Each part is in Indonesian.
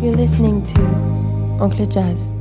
You're listening to Oncle Jazz.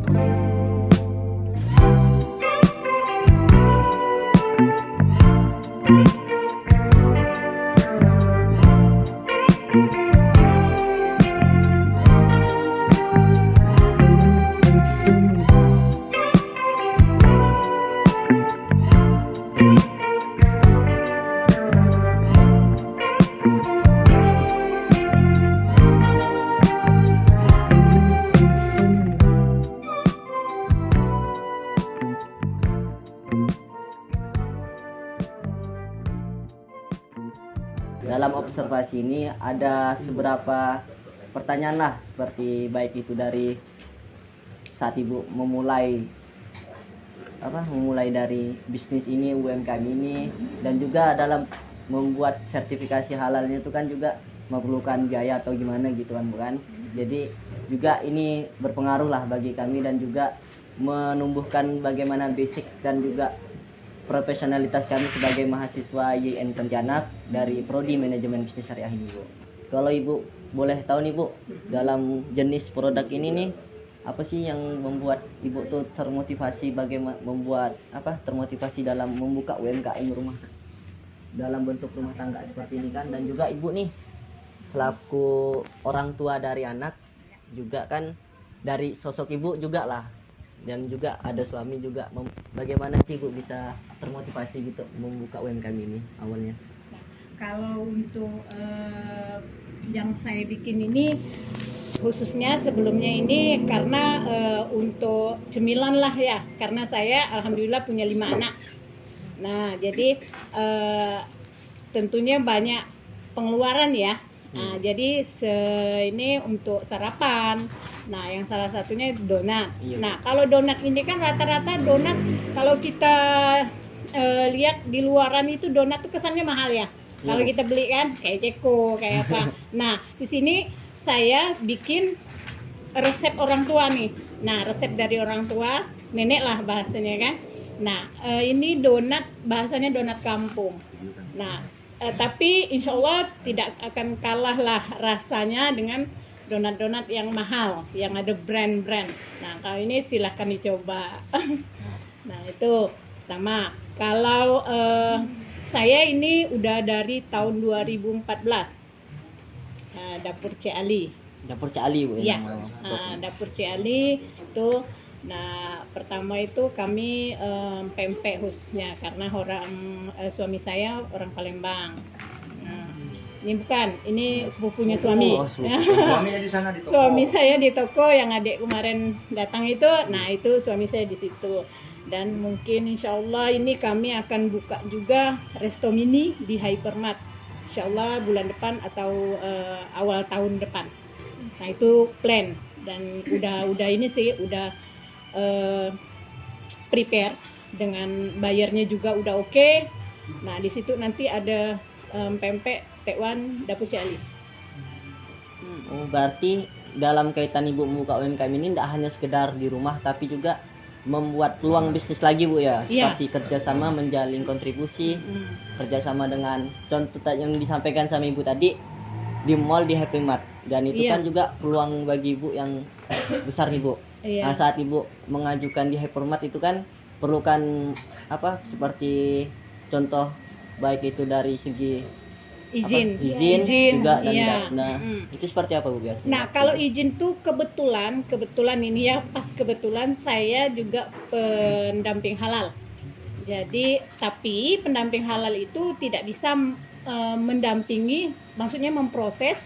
Dalam observasi ini ada beberapa pertanyaan lah, seperti baik itu dari saat ibu memulai dari bisnis ini, UMKM ini, dan juga dalam membuat sertifikasi halalnya itu kan juga memerlukan biaya atau gimana gitu kan, bukan? Jadi juga ini berpengaruh lah bagi kami dan juga menumbuhkan bagaimana basic dan juga profesionalitas kami sebagai mahasiswa YN Pontianak dari Prodi Manajemen Bisnis Syariah ini, Bu. Kalau Ibu boleh tahu nih, Bu, dalam jenis produk ini nih, apa sih yang membuat Ibu tuh termotivasi termotivasi dalam membuka UMKM rumah dalam bentuk rumah tangga seperti ini kan, dan juga Ibu nih selaku orang tua dari anak juga kan, dari sosok Ibu juga lah, dan juga ada suami juga, bagaimana sih Bu bisa termotivasi gitu membuka UMKM ini awalnya? Kalau untuk yang saya bikin ini khususnya sebelumnya ini karena untuk cemilan lah ya, karena saya alhamdulillah punya 5 anak. Nah jadi tentunya banyak pengeluaran ya. Nah, jadi ini untuk sarapan. Nah, yang salah satunya donat. Iya. Nah, kalau donat ini kan rata-rata donat kalau kita lihat di luaran itu donat tuh kesannya mahal ya. Kalau kita beli kan kayak Ceko, kayak apa. Nah, di sini saya bikin resep orang tua nih. Nah, resep dari orang tua, nenek lah bahasanya kan. Nah, ini donat bahasanya donat kampung. Nah, tapi insya Allah tidak akan kalah lah rasanya dengan donat-donat yang mahal, yang ada brand-brand. Nah, kalau ini silahkan dicoba. Nah, itu pertama. Kalau saya ini udah dari tahun 2014. Dapur Cik Ali. Dapur Cik Ali, Bu. Iya. Dapur Cik Ali itu. Nah, pertama itu kami pempek khususnya karena suami saya orang Palembang. Nah, ini sepupunya suami. Suaminya di sana di toko. Suami saya di toko, yang adik kemarin datang itu. Nah, itu suami saya di situ. Dan mungkin insya Allah ini kami akan buka juga resto mini di Hypermart. Insya Allah bulan depan atau awal tahun depan. Nah, itu plan, dan udah ini sih udah prepare dengan bayarnya juga udah oke. Nah, di situ nanti ada pempek tekwan Dapur Cik Ali. Oh, berarti dalam kaitan Ibu membuka UMKM ini tidak hanya sekedar di rumah, tapi juga membuat peluang bisnis lagi, Bu ya, seperti kerjasama menjalin kontribusi, kerjasama dengan contoh yang disampaikan sama Ibu tadi di mall di Happy Mart, dan itu kan juga peluang bagi Ibu yang besar nih, Bu. Nah, saat Ibu mengajukan di Hypermart itu kan perlukan seperti contoh baik itu dari segi izin juga, dan itu seperti apa, Bu, biasanya? Nah, kalau izin tuh kebetulan ini ya, pas kebetulan saya juga pendamping halal. Jadi tapi pendamping halal itu tidak bisa mendampingi, maksudnya memproses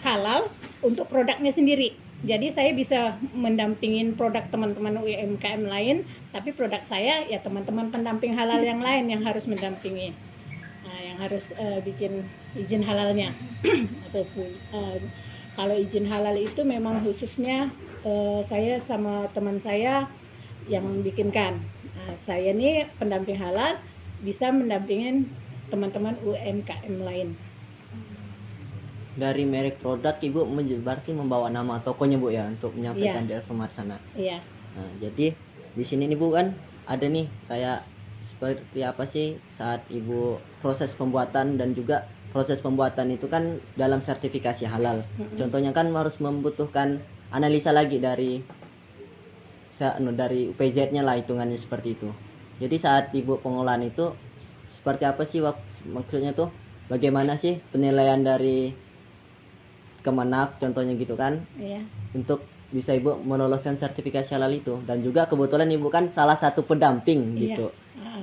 halal untuk produknya sendiri. Jadi saya bisa mendampingin produk teman-teman UMKM lain, tapi produk saya ya teman-teman pendamping halal yang lain yang harus mendampingi. Nah, yang harus bikin izin halalnya. Kalau izin halal itu memang khususnya saya sama teman saya yang bikinkan. Nah, saya nih pendamping halal bisa mendampingin teman-teman UMKM lain. Dari merek produk Ibu berarti membawa nama tokonya, Bu ya, untuk menyampaikan di Alfamart sana. Iya. Nah, jadi di sini nih, Bu, kan ada nih kayak seperti apa sih saat Ibu proses pembuatan, dan juga proses pembuatan itu kan dalam sertifikasi halal. Contohnya kan harus membutuhkan analisa lagi dari UPZ-nya lah, hitungannya seperti itu. Jadi saat ibu pengolahan itu seperti apa sih maksudnya tuh, bagaimana sih penilaian dari Kemenak contohnya gitu kan, Iya. untuk bisa ibu meloloskan sertifikasi halal itu. Dan juga kebetulan ibu kan salah satu pendamping gitu. Iya.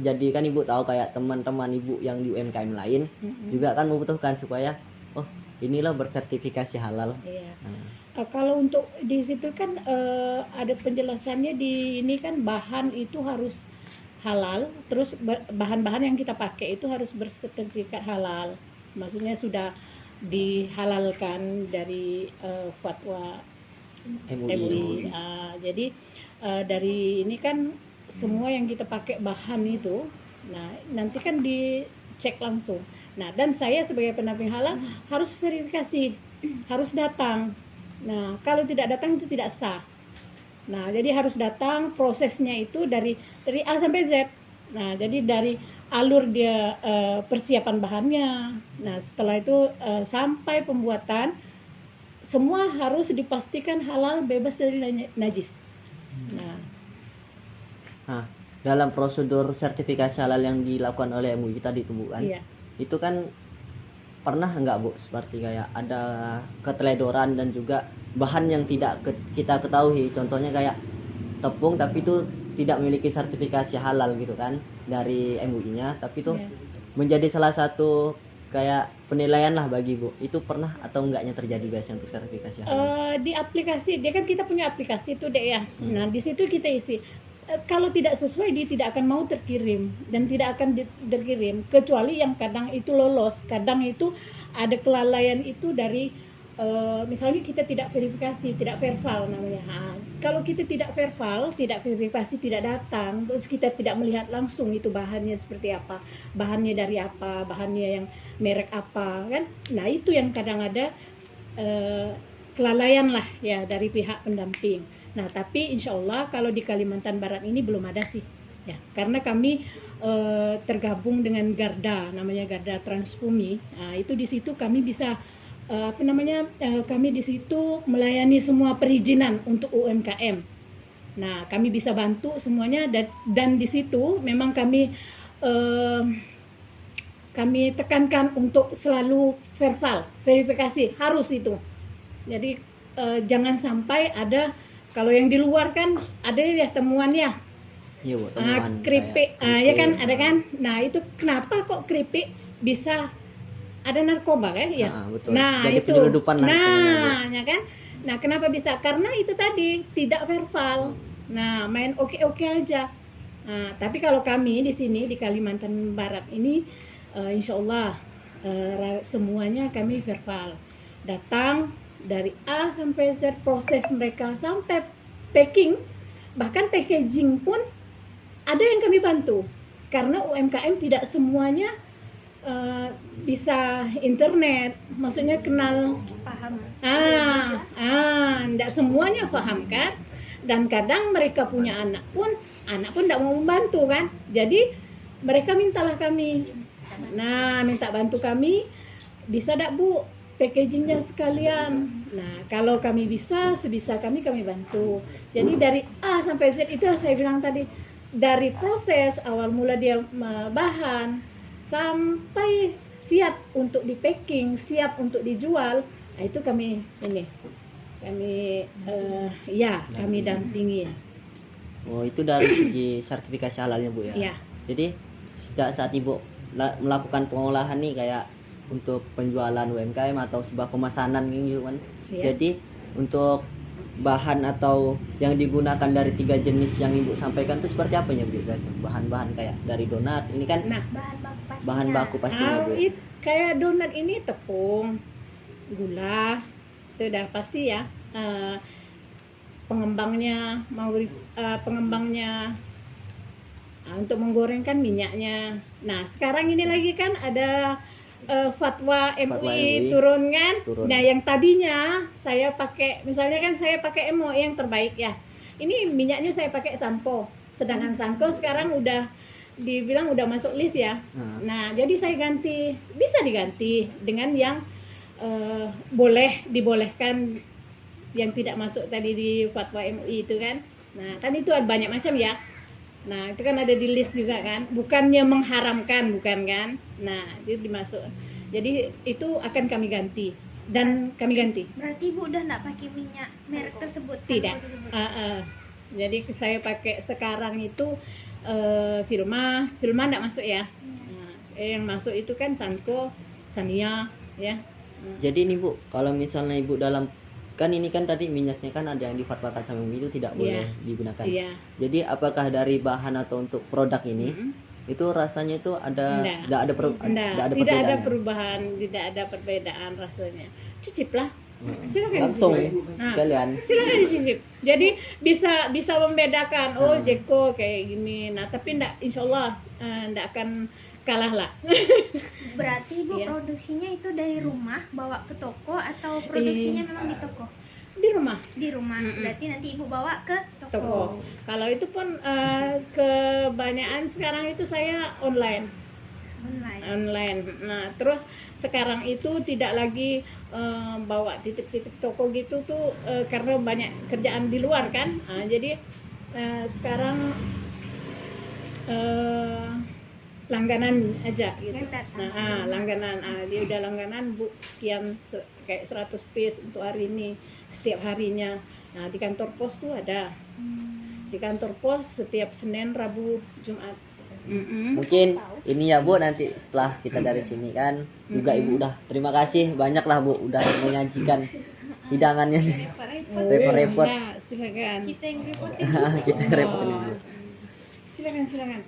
Jadi kan ibu tahu kayak teman-teman ibu yang di UMKM lain juga kan membutuhkan supaya oh inilah bersertifikasi halal. Iya. Nah, Kalau untuk di situ kan ada penjelasannya di ini kan, bahan itu harus halal, terus bahan-bahan yang kita pakai itu harus bersertifikat halal. Maksudnya sudah dihalalkan dari fatwa MUI. Jadi dari ini kan semua yang kita pakai bahan itu, nah nanti kan dicek langsung. Nah, dan saya sebagai pendamping halal harus verifikasi, harus datang. Nah, kalau tidak datang itu tidak sah. Nah, jadi harus datang, prosesnya itu dari A sampai Z. Nah, jadi dari alur dia persiapan bahannya. Nah, setelah itu sampai pembuatan, semua harus dipastikan halal, bebas dari najis. Nah, dalam prosedur sertifikasi halal yang dilakukan oleh MUI tadi itu Bu kan, Iya. itu kan pernah nggak Bu seperti kayak ada keteledoran dan juga bahan yang tidak kita ketahui, contohnya kayak tepung tapi itu tidak memiliki sertifikasi halal gitu kan dari MUI-nya, tapi itu menjadi salah satu kayak penilaian lah bagi Bu. Itu pernah atau enggaknya terjadi biasanya untuk sertifikasi halal? Di aplikasi, dia kan kita punya aplikasi itu deh ya. Nah, di situ kita isi. Kalau tidak sesuai, dia tidak akan mau terkirim dan tidak akan terkirim, kecuali yang kadang itu lolos, kadang itu ada kelalaian itu dari misalnya kita tidak verifikasi, tidak verbal namanya. Nah, kalau kita tidak verbal, tidak verifikasi, tidak datang, terus kita tidak melihat langsung itu bahannya seperti apa, bahannya dari apa, bahannya yang merek apa kan. Nah, itu yang kadang ada kelalaian lah ya dari pihak pendamping. Nah, tapi insya Allah kalau di Kalimantan Barat ini belum ada sih ya, karena kami tergabung dengan Garda, namanya Garda Transbumi. Nah, itu di situ kami bisa kami di situ melayani semua perizinan untuk UMKM. Nah, kami bisa bantu semuanya, dan di situ memang kami tekankan untuk selalu verbal, verifikasi harus itu. Jadi jangan sampai ada, kalau yang di luar kan ada ya temuannya. Iya Bu, temuan Keripik, ya kan ada kan. Nah, itu kenapa kok keripik bisa ada narkoba kan ya? Betul. Nah, jadi itu. penyeludupan lah. Nah, ya kan? Nah, kenapa bisa? Karena itu tadi tidak verbal. Nah, main oke-oke aja. Nah, tapi kalau kami di sini di Kalimantan Barat ini insya Allah semuanya kami verbal. Datang dari A sampai Z, proses mereka sampai packing, bahkan packaging pun ada yang kami bantu. Karena UMKM tidak semuanya bisa internet, maksudnya kenal, paham. Tidak semuanya paham kan, dan kadang mereka punya anak pun tidak mau membantu kan, jadi mereka mintalah kami. Nah, minta bantu kami, bisa tak Bu packagingnya sekalian. Nah, kalau kami bisa, sebisa kami bantu. Jadi dari A sampai Z itu saya bilang tadi, dari proses awal mula dia bahan sampai siap untuk di packing, siap untuk dijual. Nah, itu kami dampingin. Oh, itu dari segi sertifikasi halalnya Bu ya. Iya. Jadi saat Ibu melakukan pengolahan nih kayak untuk penjualan UMKM atau sebuah pemesanan gitu kan. Iya. Jadi untuk bahan atau yang digunakan dari 3 jenis yang Ibu sampaikan itu seperti apa ya Bu? Bahan-bahan kayak dari donat ini kan. Nah, bahan baku pastinya Bu. Kayak donat ini tepung, gula, itu udah pasti ya. Pengembangnya untuk menggorengkan minyaknya. Nah, sekarang ini lagi kan ada fatwa MUI turun kan. Nah, yang tadinya saya pakai, misalnya kan saya pakai MUI yang terbaik ya. Ini minyaknya saya pakai Sanko. Sedangkan Sanko sekarang udah dibilang udah masuk list ya. Nah, jadi saya bisa diganti dengan yang dibolehkan yang tidak masuk tadi di fatwa MUI itu kan. Nah, kan itu ada banyak macam ya. Nah, itu kan ada di list juga kan. Bukannya mengharamkan, bukan kan? Nah, itu dimasuk. Jadi itu akan kami ganti dan kami ganti. Berarti Ibu udah nggak pakai minyak merek tersebut? Tidak. Jadi saya pakai sekarang itu Filma enggak masuk ya. Nah, yang masuk itu kan Sanko, Sania ya. Jadi ini Bu, kalau misalnya Ibu dalam kan ini kan tadi minyaknya kan ada yang difatwakan sama MUI itu tidak boleh digunakan. Iya. Jadi apakah dari bahan atau untuk produk ini itu rasanya itu ada tidak ada tidak ada perubahan, tidak ada perbedaan rasanya. Ciciplah. Silakan langsung dicicip. sekalian. Silakan dicicip. Jadi bisa membedakan Jeko kayak gini. Nah, tapi insya Allah enggak akan kalah lah. Berarti Ibu Iya. produksinya itu dari rumah bawa ke toko atau produksinya memang di toko? Di rumah. Di rumah. Berarti nanti Ibu bawa ke toko. Toko. Kalau itu pun kebanyakan sekarang itu saya online. Nah, terus sekarang itu tidak lagi bawa titip-titip toko gitu tuh karena banyak kerjaan di luar kan. Nah, jadi sekarang langganan aja gitu. Yang datang. Nah, langganan. Dia udah langganan Bu sekian kayak 100 piece untuk hari ini setiap harinya. Nah, di kantor pos tuh ada. Di kantor pos setiap Senin, Rabu, Jumat. Mungkin ini ya Bu, nanti setelah kita dari sini kan juga Ibu udah terima kasih banyak lah Bu udah menyajikan hidangannya. Repot-repot. Nah, silakan. Kita yang repotin. Kita repotin Ibu. Silakan.